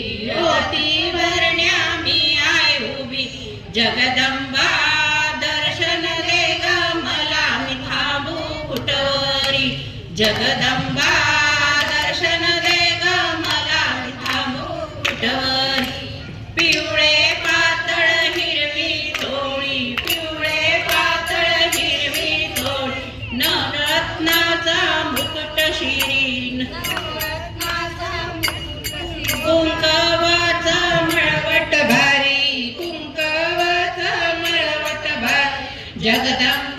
ओटी भरण्या मी आय उभी जगदंबा दर्शन दे ग मला मी थांबू कुठवरी जगदंबा दर्शन दे ग मला मी थांबू कुठवरी पिवळे पातळ हिरवी थोडी पिवळे पातळ हिरवी थोडी नवरत्नाचा मुकुट शिरीन कुंकवाचा मळवट भारी कुंकवाचा मळवट भारी जगदंबा